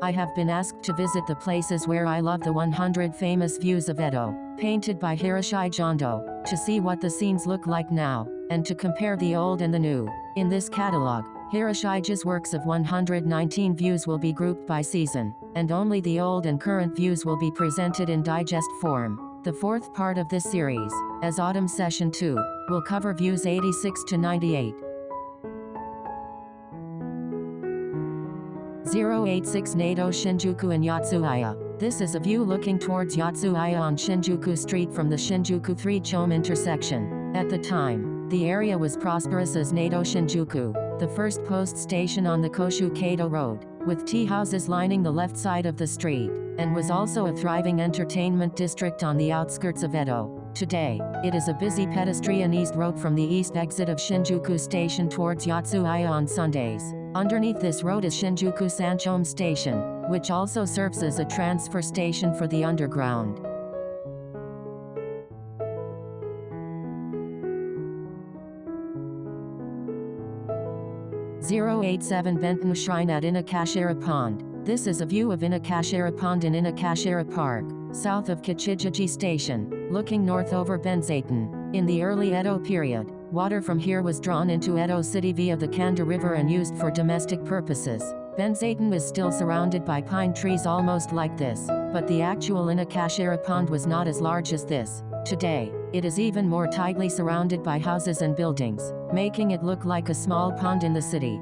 I have been asked to visit the places where I love the 100 famous views of Edo, painted by Hiroshige Ando, to see what the scenes look like now, and to compare the old and the new. In this catalogue, Hiroshige's works of 119 views will be grouped by season, and only the old and current views will be presented in digest form. The fourth part of this series, as Autumn Session 2, will cover views 86 to 98. 086 Naito-Shinjuku and Yotsuya. This is a view looking towards Yotsuya on Shinjuku Street from the Shinjuku Sanchome intersection. At the time, the area was prosperous as Naito-Shinjuku, the first post station on the Koshu-kaido road, with tea houses lining the left side of the street, and was also a thriving entertainment district on the outskirts of Edo. Today, it is a busy pedestrianised road from the east exit of Shinjuku Station towards Yotsuya on Sundays. Underneath this road is Shinjuku Sanchome Station, which also serves as a transfer station for the underground. .087 Benton Shrine at Inakashira Pond. This is a view of Inakashira Pond in Inakashira Park, south of Kichijiji Station, looking north over Benzaiten. In the early Edo period, water from here was drawn into Edo City via the Kanda River and used for domestic purposes. Benzaiten is still surrounded by pine trees almost like this, but the actual Inakashira Pond was not as large as this. Today, it is even more tightly surrounded by houses and buildings, making it look like a small pond in the city.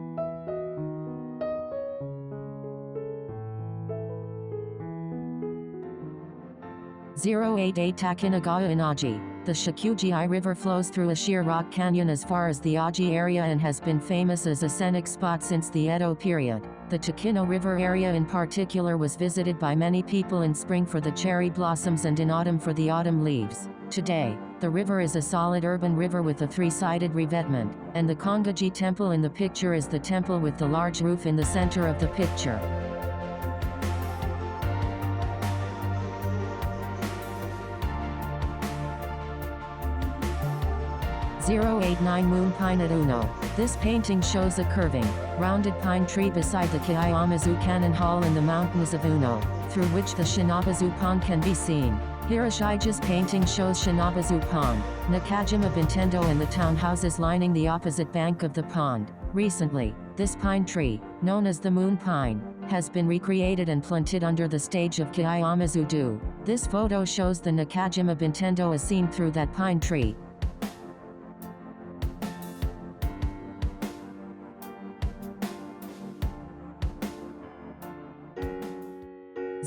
.088 Takinagawa in Aji. The Shikuji River flows through a sheer rock canyon as far as the Aji area and has been famous as a scenic spot since the Edo period. The Takino River area in particular was visited by many people in spring for the cherry blossoms and in autumn for the autumn leaves. Today, the river is a solid urban river with a three-sided revetment, and the Kongaji temple in the picture is the temple with the large roof in the center of the picture. .089 Moon Pine at Uno. This painting shows a curving, rounded pine tree beside the Kiyamazu Cannon Hall in the mountains of Uno, through which the Shinabazu Pond can be seen. Hiroshige's painting shows Shinabazu Pond, Nakajima Bintendo and the townhouses lining the opposite bank of the pond. Recently, this pine tree, known as the Moon Pine, has been recreated and planted under the stage of Kiyamazu-do. This photo shows the Nakajima Bintendo as seen through that pine tree.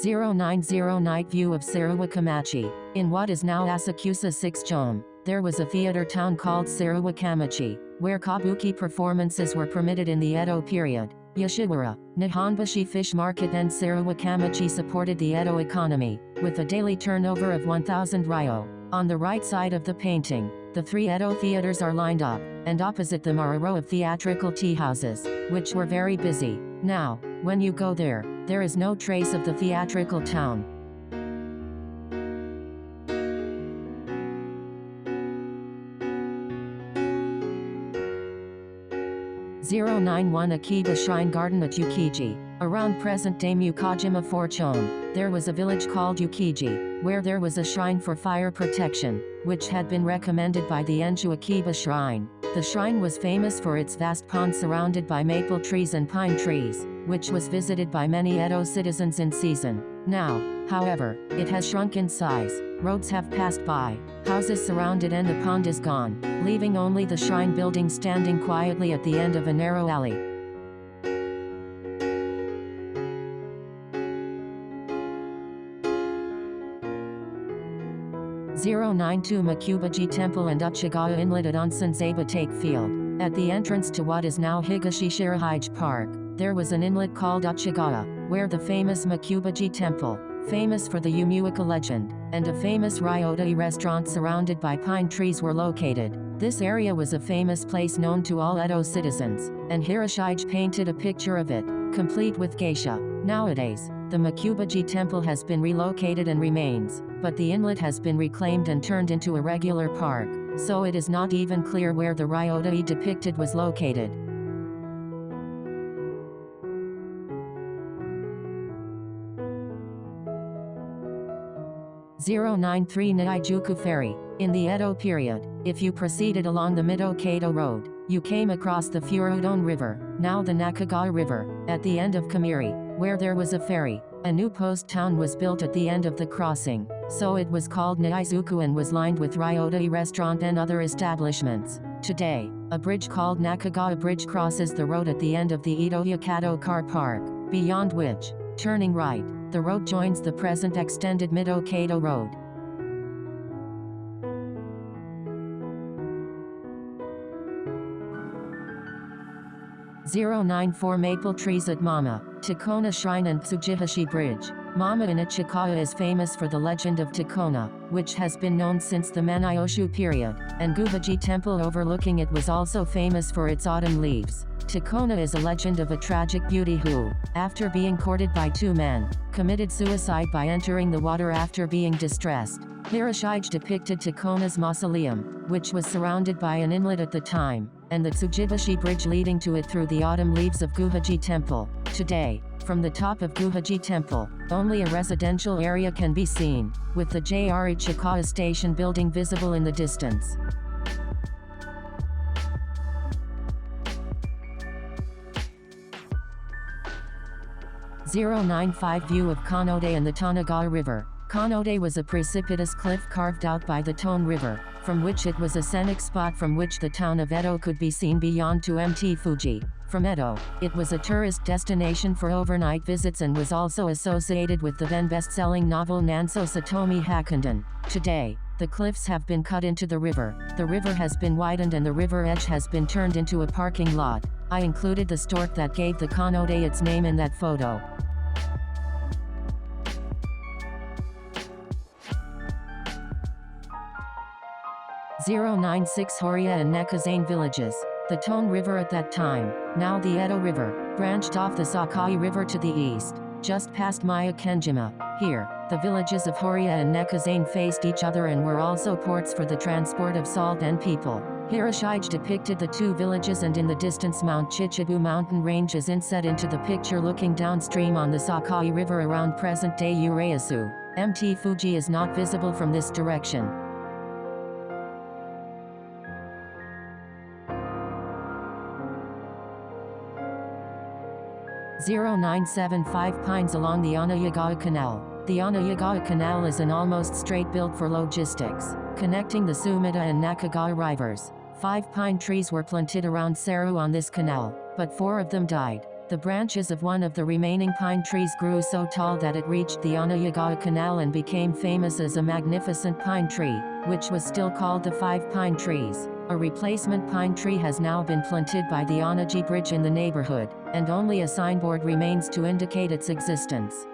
.090 Night View of Sarawakamachi. In what is now Asakusa Sanchome, there was a theater town called Sarawakamachi, where kabuki performances were permitted in the Edo period. Yoshiwara, Nihonbashi Fish Market and Sarawakamachi supported the Edo economy, with a daily turnover of 1,000 ryo. On the right side of the painting, the three Edo theaters are lined up, and opposite them are a row of theatrical tea houses, which were very busy. Now, when you go there, there is no trace of the theatrical town. .091 Akiba Shrine Garden at Yukiji. Around present-day Mukajima Forchome, there was a village called Yukiji, where there was a shrine for fire protection, which had been recommended by the Enju Akiba Shrine. The shrine was famous for its vast pond surrounded by maple trees and pine trees, which was visited by many Edo citizens in season. Now, however, it has shrunk in size, roads have passed by, houses surrounded and the pond is gone, leaving only the shrine building standing quietly at the end of a narrow alley. .092 Makubaji Temple and Uchigawa Inlet at Onsen Take Field. At the entrance to what is now Higashi Shirahige Park, there was an inlet called Uchigawa, where the famous Makubaji Temple, famous for the Yumuika legend, and a famous Ryota restaurant surrounded by pine trees were located. This area was a famous place known to all Edo citizens, and Hiroshige painted a picture of it, complete with geisha. Nowadays, the Makubaji temple has been relocated and remains, but the inlet has been reclaimed and turned into a regular park, so it is not even clear where the Ryota depicted was located. 093 Naijuku Ferry. In the Edo period, if you proceeded along the Mito-Kaido Road, you came across the Furudon River, now the Nakagawa River, at the end of Kamiri, where there was a ferry. A new post town was built at the end of the crossing, so it was called Naizuku and was lined with Ryota restaurant and other establishments. Today, a bridge called Nakagawa Bridge crosses the road at the end of the Edo Yokado car park, beyond which, turning right, the road joins the present extended Mito-Kaido Road. (094) Maple trees at Mama, Takona Shrine and Tsujihashi Bridge. Mama in Ichikawa is famous for the legend of Takona, which has been known since the Man'yoshu period, and Guhaji Temple overlooking it was also famous for its autumn leaves. Takona is a legend of a tragic beauty who, after being courted by two men, committed suicide by entering the water after being distressed. Hiroshige depicted Takona's mausoleum, which was surrounded by an inlet at the time, and the Tsujibashi Bridge leading to it through the autumn leaves of Guhaji Temple. Today, from the top of Guhaji Temple, only a residential area can be seen, with the JR Ichikawa Station building visible in the distance. (095) View of Kanode and the Tanagawa River. Kanode was a precipitous cliff carved out by the Tone River, from which it was a scenic spot from which the town of Edo could be seen beyond to Mt. Fuji. From Edo, it was a tourist destination for overnight visits and was also associated with the then best-selling novel Nanso Satomi Hakunden. Today, the cliffs have been cut into the river has been widened and the river edge has been turned into a parking lot. I included the stork that gave the Kanode its name in that photo. (096) Horia and Nekazane villages. The Tone River at that time, now the Edo River, branched off the Sakai River to the east, just past Maya Kenjima. Here, the villages of Horia and Nekazane faced each other and were also ports for the transport of salt and people. Hiroshige depicted the two villages, and in the distance Mount Chichibu mountain range is inset into the picture looking downstream on the Sakai River around present-day Urayasu. Mt. Fuji is not visible from this direction. (097) Pines along the Onayagawa Canal. The Onayagawa Canal is an almost straight built for logistics, connecting the Sumida and Nakagawa rivers. 5 pine trees were planted around Seru on this canal, but 4 of them died. The branches of one of the remaining pine trees grew so tall that it reached the Onayagawa Canal and became famous as a magnificent pine tree, which was still called the 5 pine trees. A replacement pine tree has now been planted by the Onaji Bridge in the neighborhood, and only a signboard remains to indicate its existence.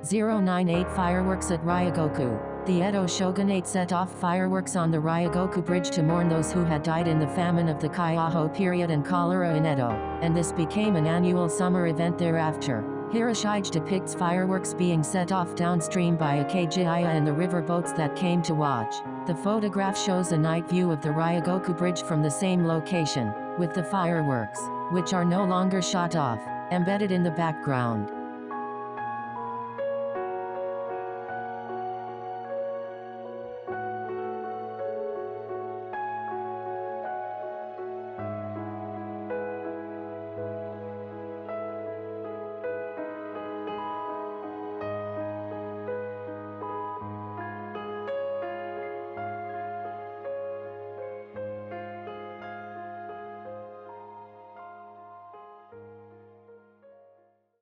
(098) Fireworks at Ryogoku. The Edo shogunate set off fireworks on the Ryogoku Bridge to mourn those who had died in the famine of the Kaiaho period and cholera in Edo, and this became an annual summer event thereafter. Hiroshige depicts fireworks being set off downstream by Akajiya and the river boats that came to watch. The photograph shows a night view of the Ryogoku Bridge from the same location, with the fireworks, which are no longer shot off, embedded in the background.